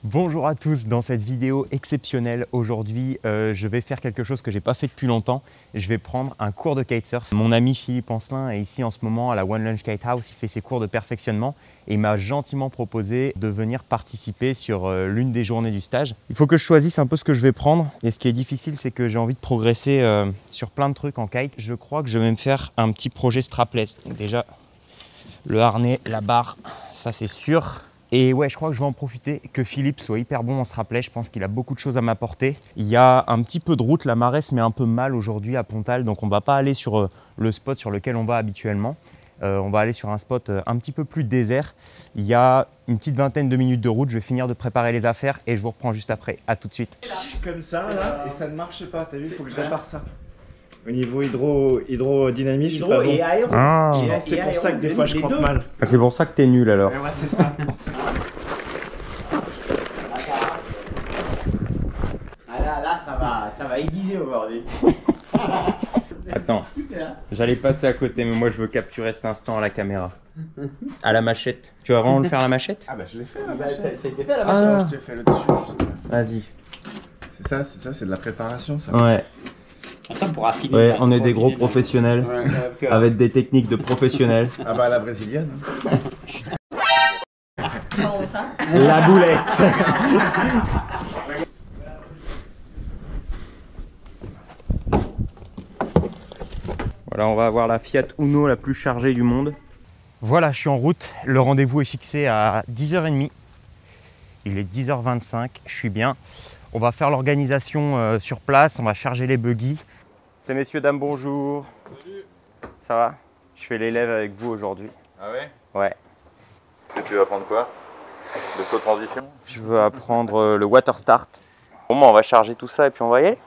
Bonjour à tous, dans cette vidéo exceptionnelle aujourd'hui, je vais faire quelque chose que j'ai pas fait depuis longtemps. Je vais prendre un cours de kitesurf. Mon ami Philippe Ancelin est ici en ce moment à la One Lunch Kite House, il fait ses cours de perfectionnement et il m'a gentiment proposé de venir participer sur l'une des journées du stage. Il faut que je choisisse un peu ce que je vais prendre et ce qui est difficile, c'est que j'ai envie de progresser sur plein de trucs en kite. Je crois que je vais me faire un petit projet strapless. Donc déjà, le harnais, la barre, ça c'est sûr. Et ouais, je crois que je vais en profiter, que Philippe soit hyper bon en strapless. Je pense qu'il a beaucoup de choses à m'apporter. Il y a un petit peu de route, la marée se met un peu mal aujourd'hui à Pontal, donc on ne va pas aller sur le spot sur lequel on va habituellement. On va aller sur un spot un petit peu plus désert. Il y a une petite vingtaine de minutes de route. Je vais finir de préparer les affaires et je vous reprends juste après. À tout de suite. Comme ça là, et ça ne marche pas. T'as vu, il faut que je répare ça. Au niveau hydrodynamique, c'est pas bon. Et aéro. Ah. Je pense que c'est pour ça que des fois je crampe mal. C'est pour ça que t'es nul alors. Ouais, c'est ça. Ça va aiguiser aujourd'hui. Attends, j'allais passer à côté, mais moi je veux capturer cet instant à la caméra. À la machette. Tu vas vraiment le faire à la machette? Ah bah je l'ai fait là. Ça a été fait la Ah. machine. Je t'ai fait le dessus. Vas-y. C'est de la préparation ça. Ouais. Ça pour affiner. Ouais, on est des gros professionnels avec des techniques de professionnels. Ah bah la brésilienne. Comment ça? La boulette. Voilà, on va avoir la Fiat Uno la plus chargée du monde. Voilà, je suis en route. Le rendez-vous est fixé à 10h30. Il est 10h25, je suis bien. On va faire l'organisation sur place, on va charger les buggy. C'est messieurs, dames, bonjour. Salut. Ça va? Je fais l'élève avec vous aujourd'hui. Ah ouais? Ouais. Est-ce que tu vas apprendre quoi? De saut de transition? Je veux apprendre le water start. Bon, on va charger tout ça et puis on va y aller.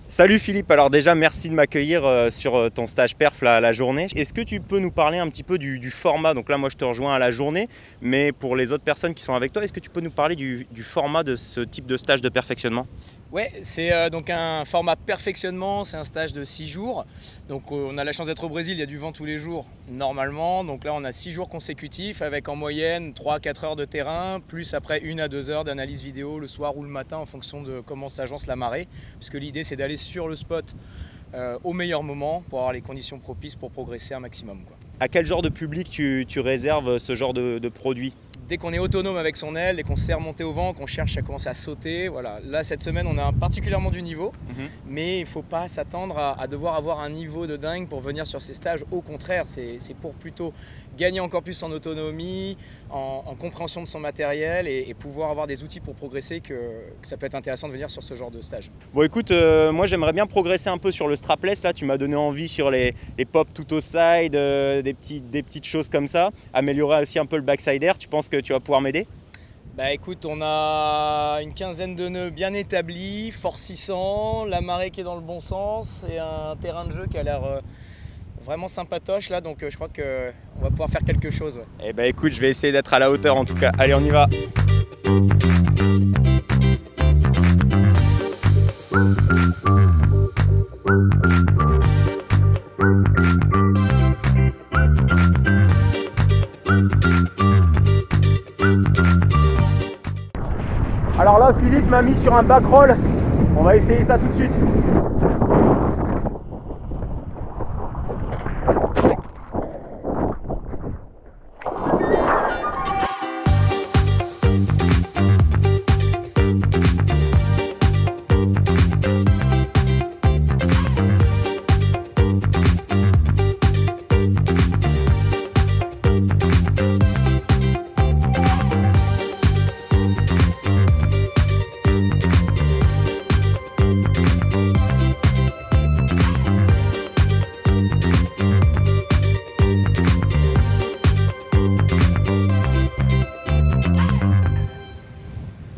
Salut Philippe, alors déjà merci de m'accueillir sur ton stage perf la journée. Est-ce que tu peux nous parler un petit peu du format? Donc là moi je te rejoins à la journée, mais pour les autres personnes qui sont avec toi, est-ce que tu peux nous parler du format de ce type de stage de perfectionnement? Ouais, c'est donc un format perfectionnement, c'est un stage de 6 jours. Donc on a la chance d'être au Brésil, il y a du vent tous les jours normalement. Donc là on a 6 jours consécutifs avec en moyenne 3 à 4 heures de terrain, plus après 1 à 2 heures d'analyse vidéo le soir ou le matin en fonction de comment s'agence la marée. Puisque l'idée c'est d'aller sur le spot au meilleur moment pour avoir les conditions propices pour progresser un maximum, quoi. À quel genre de public tu réserves ce genre de produit? Dès qu'on est autonome avec son aile, dès qu'on se sert monter au vent, qu'on cherche à commencer à sauter, voilà. Là, cette semaine, on a particulièrement du niveau, mais il ne faut pas s'attendre à devoir avoir un niveau de dingue pour venir sur ces stages. Au contraire, c'est pour plutôt gagner encore plus en autonomie, en compréhension de son matériel et pouvoir avoir des outils pour progresser que ça peut être intéressant de venir sur ce genre de stage. Bon écoute, moi j'aimerais bien progresser un peu sur le strapless. Là tu m'as donné envie sur les pop tout au side, des petites choses comme ça. Améliorer aussi un peu le backside. Tu penses que tu vas pouvoir m'aider? Bah écoute, on a une quinzaine de nœuds bien établis, forcissants, la marée qui est dans le bon sens et un terrain de jeu qui a l'air vraiment sympatoche là, donc je crois qu'on va pouvoir faire quelque chose. Ouais. Eh ben écoute, je vais essayer d'être à la hauteur en tout cas. Allez, on y va. Alors là, Philippe m'a mis sur un back roll. On va essayer ça tout de suite.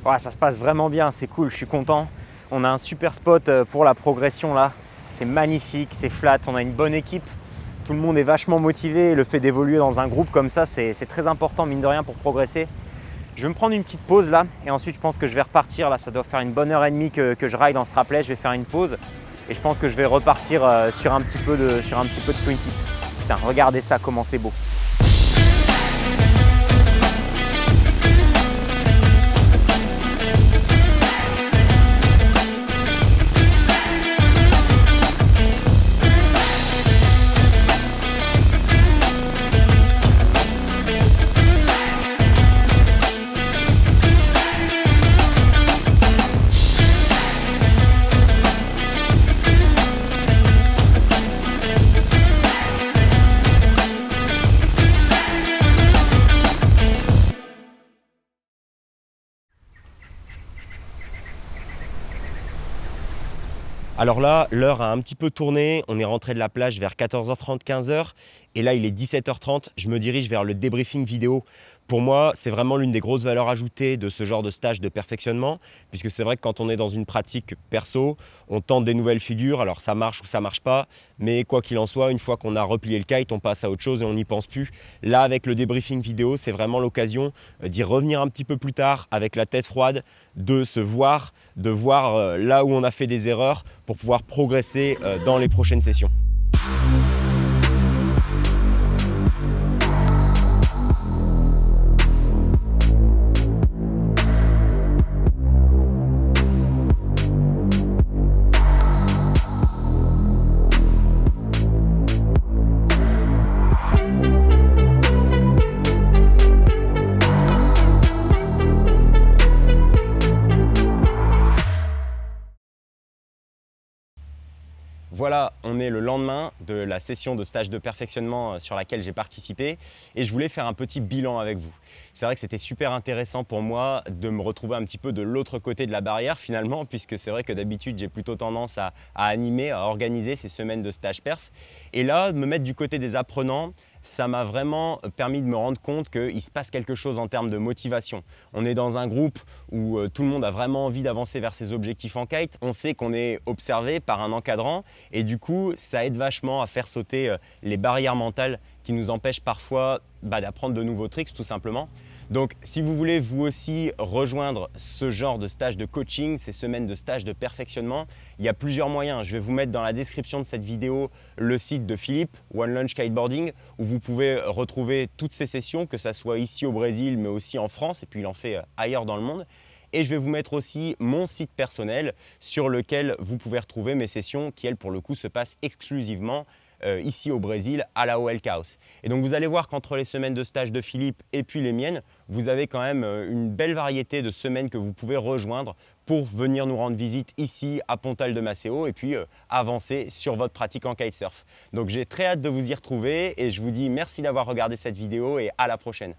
Ouais, ça se passe vraiment bien, c'est cool, je suis content. On a un super spot pour la progression là. C'est magnifique, c'est flat, on a une bonne équipe. Tout le monde est vachement motivé. Le fait d'évoluer dans un groupe comme ça, c'est très important, mine de rien, pour progresser. Je vais me prendre une petite pause là et ensuite je pense que je vais repartir. Là, ça doit faire une bonne heure et demie que je ride en strapless. Je vais faire une pause et je pense que je vais repartir sur un petit peu de 20. Putain, regardez ça, comment c'est beau. Alors là, l'heure a un petit peu tourné. On est rentré de la plage vers 14h30, 15h. Et là, il est 17h30. Je me dirige vers le débriefing vidéo. Pour moi, c'est vraiment l'une des grosses valeurs ajoutées de ce genre de stage de perfectionnement. Puisque c'est vrai que quand on est dans une pratique perso, on tente des nouvelles figures. Alors ça marche ou ça marche pas. Mais quoi qu'il en soit, une fois qu'on a replié le kite, on passe à autre chose et on n'y pense plus. Là, avec le débriefing vidéo, c'est vraiment l'occasion d'y revenir un petit peu plus tard avec la tête froide, de se voir, de voir là où on a fait des erreurs pour pouvoir progresser dans les prochaines sessions. Voilà, on est le lendemain de la session de stage de perfectionnement sur laquelle j'ai participé et je voulais faire un petit bilan avec vous. C'est vrai que c'était super intéressant pour moi de me retrouver un petit peu de l'autre côté de la barrière finalement, puisque c'est vrai que d'habitude j'ai plutôt tendance à animer, à organiser ces semaines de stage perf. Et là, me mettre du côté des apprenants, ça m'a vraiment permis de me rendre compte qu'il se passe quelque chose en termes de motivation. On est dans un groupe où tout le monde a vraiment envie d'avancer vers ses objectifs en kite. On sait qu'on est observé par un encadrant et du coup, ça aide vachement à faire sauter les barrières mentales qui nous empêchent parfois d'apprendre de nouveaux tricks tout simplement. Donc, si vous voulez vous aussi rejoindre ce genre de stage de coaching, ces semaines de stage de perfectionnement, il y a plusieurs moyens. Je vais vous mettre dans la description de cette vidéo le site de Philippe, One Lunge Kiteboarding, où vous pouvez retrouver toutes ces sessions, que ça soit ici au Brésil, mais aussi en France, et puis il en fait ailleurs dans le monde. Et je vais vous mettre aussi mon site personnel sur lequel vous pouvez retrouver mes sessions qui, elles, pour le coup, se passent exclusivement ici au Brésil, à la OL Chaos. Et donc vous allez voir qu'entre les semaines de stage de Philippe et puis les miennes, vous avez quand même une belle variété de semaines que vous pouvez rejoindre pour venir nous rendre visite ici à Pontal de Maceo et puis avancer sur votre pratique en kitesurf. Donc j'ai très hâte de vous y retrouver et je vous dis merci d'avoir regardé cette vidéo et à la prochaine.